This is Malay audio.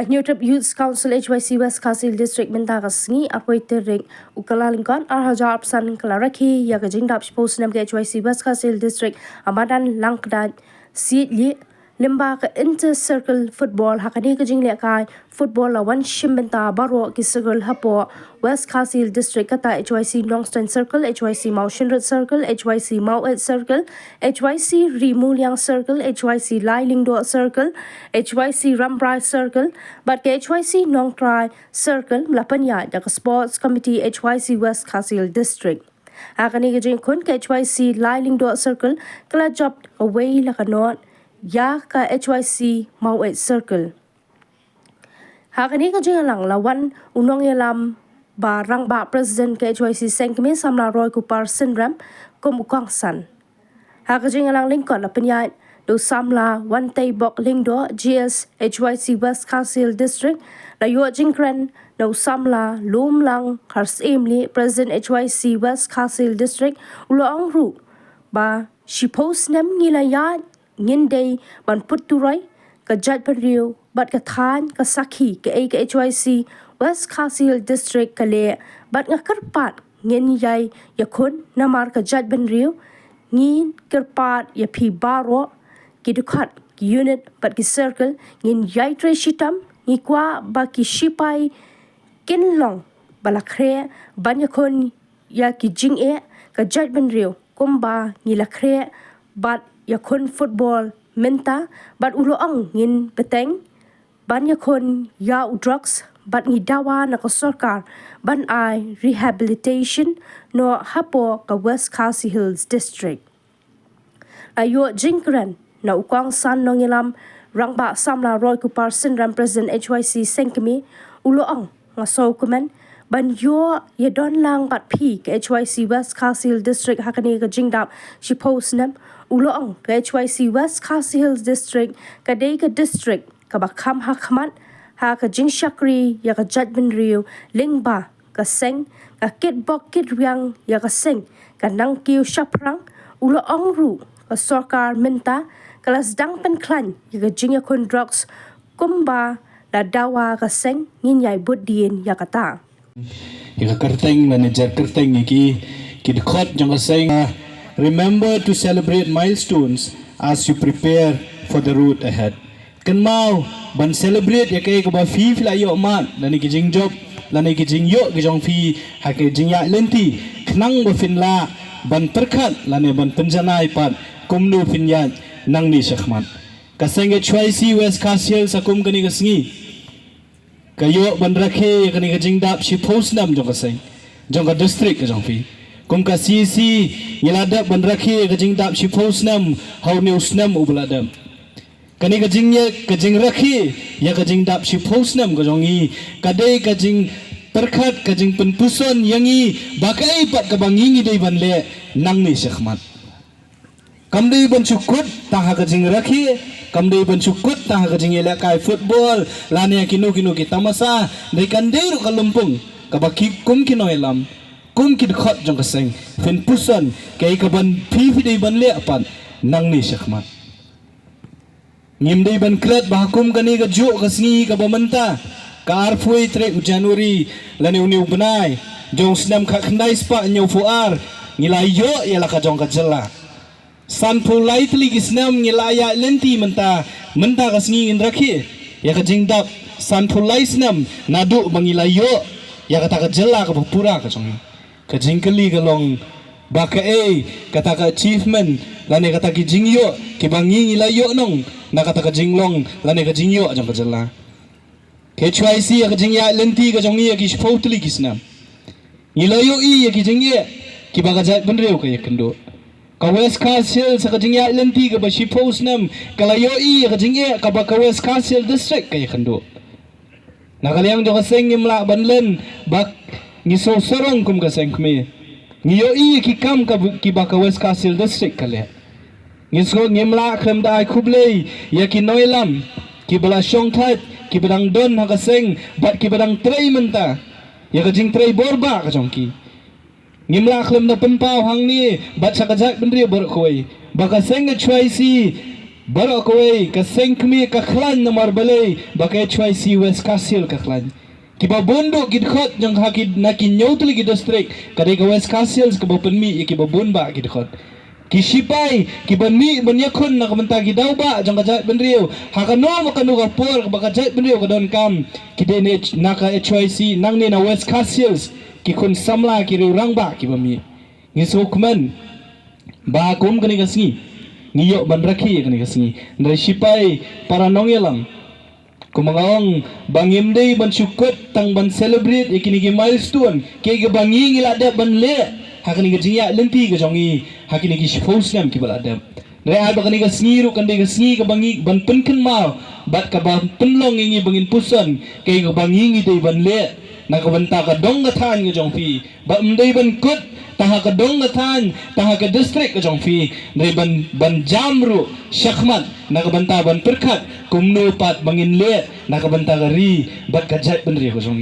New Trip Youth Council HYC West Khasi District Menta Kasngi Apoi Terek Ukalalingkan Arhajar San Rakhe Iaka Jingdap Snem HYC West Khasi District Amadan Langdan Seed Limba ka Inter Circle Football Hakani ka Jingle Kai Football Lawan Shimbenta Baro Kisagul Hapo West Khasi District Kata HYC Longston Circle HYC Mau Shinrat Circle HYC Mau Ed Circle HYC Rimuliang Circle HYC Lai Lingdo Circle HYC Rambrai Circle but ke HYC Nong Trai Circle Lapanya Daka Sports Committee HYC West Khasi District Hakani ka Jing Kun ke HYC Lai Lingdo Circle Kala job away lakanot Iaka HYC Mau Ed Circle. Hakani ka lang lawan unong yalam barang ba President ke HYC Sengkemi samla Roy Kupar Sindram kumukang san. Hakajing lang lingkon la penyait do samla one tay bok lingdo GS HYC West Khasi District la yo jingkren do samla lum lang kars emli President HYC West Khasi District ulo ang ru ba shipo Snem ngilayat ngin day ban puturai ka jat penriu bat ka than ka sakhi ka ai ka HYC West Khasi District ka le bat nga karpat ngin yai yakun namar ka jat penriu ngin karpat ya pi baro ki dukat ki unit bat ki circle ngin yai tre shitam ngi kwa ba ki shipai kinlong balakre ban yakun ya ki jing e ka jat penriu kumba ngi lakre bat yakun football menta bat ulo ang ngin beteng ban yakun ya drugs bat ngi dawa na ka sarkar ban ai rehabilitation no hapo ka West Khasi Hills District ayo jingkran na ukang san nong ilam rangba samla Roy Kupar Sindram President HYC Sengkemi ulo ang nga saukumen ban yo ye don lang bat pi ka HYC West Khasi Hills District hakani ka Jingdap shipo Snem ulo ang ka HYC West Khasi Hills District ka day ka district ka bakam hakmat ha ka jing shakri ya ka judgment rio lingba ka seng ka kit bok kit riang ya ka seng ka nang kiu shaprang ulo ang ru ka sarkar minta kalas dang pen klan ya ka jing yakun drugs kumba la dawa ka seng nginyai budin ya kata ya kerteng manager kerteng ki khot jong ka seng remember to celebrate milestones as you prepare for the road ahead. Kan mau ban celebrate ya kai ka ba fi la yo man lani ki jing job lani ki jing yo ki jong fi ha ke jing ya lenti knang ba fin la ban perkhat lani ban penjanai pat kumnu fin ya nang ni shakhman ka senge HYC West Khasi sakum kani ka sngi kayo ban rakhe kani ka Jingdap shi post nam jong ka seng jong ka district ka jong fi kum ka CC yelada ban rakhe ka Jingdap shi post nam how new Snem ubladam kani ka jing rakhe ya ka Jingdap shi post nam ka jongi kadai ka jing perkhat ka jing penpuson yangi bakai pat ka bangingi dei ban le nang ni shakhmat kamdei ban chukut ta ha ka jing rakhe kamdei ban chukut ta ha ka jing ela kai football lania kinu ki tamasa dei kandei ru kalumpung ka baki kum kinoelam kum kid khot jong kaseng fin pusan kai ka ban phi dei ban le pan nang ni shakhmat ngim dei ban kret ba kum kani ka jo ka sngi ka bamanta ka arfui 3 January lani uni ubnai jong Snem kha khandai spa nyau fuar ngilai yo yala ka jong ka jela san pu lightly ki Snem ngilaya lenti menta ka sngi ngin rakhi ya ka Jingdap san pu lai Snem nadu bangilai yo ya ka ta ka jela ka pura ka jong ka jingkali ka long baka kata ka achievement lani kata ki jingyo ki bangi ngila yo nong na kata ka jinglong lani ka jingyo ajang ka jala ke HYC ka jingya lenti ka jongi ki shpotli ki Snem ngila yo ki jingye ki baga jat benreu ka yakendo ka West Khasi sa ka jingya lenti ka ba shipo Snem kala yo ka jingye ka ba ka West Khasi District ka yakendo nakaliang jo ka seng ngimla banlen bak ngiso sorong kum ka sengkme ngiyo ki kam ka ki ba ka West Khasi District kale ngiso ngimla khrem da khuble ya ki noilam ki bala shong that ki badang don ha ka seng bat ki badang trei menta ya ka jing trei borba ka jongki ngimla khrem da penpau hang ni bat sa ka jat benri bor khoi ba ka seng HYC Baru kowe kaseng kami kaklan nomor balai bakai HYC West Kasil kaklan. Kiba bunduk kid khot jang hakid nakin nyautli ki district kadai ka West Kasil ka penmi kiba bunba kid khot. Kisipai kiba mi banyakun nak menta ki dauba jang kajat benriu hakano makanu ka por ka kajat benriu ka don kam kidene naka HYC nang ni na West Kasil ki kun samla ki rangba kiba mi. Ngisukman ba kum kani kasngi ngiyok ban Rakhe kani kasngi dari sipai para nongelang kumangawang bangim day ban syukut tang ban celebrate ikini ki milestone ke ge bangi ngilada ban le hakani ge jingya lenti ge jongi hakini ki Snem ki balada re ada kani ge sngiru kan de ge sngi ge bangi ban penken mau bat ka ban penlong ngi bangin pusan ke ge bangi ngi day ban le na ka banta ka dong ga than ge jong fi ba mdai ban kut taha ka dong than taha ka district ka jong fi dai ban jamru shakhmat nakabanta ban perkhat kumno pat bangin le nakabanta ka ri bat ka jat ban ri ko jong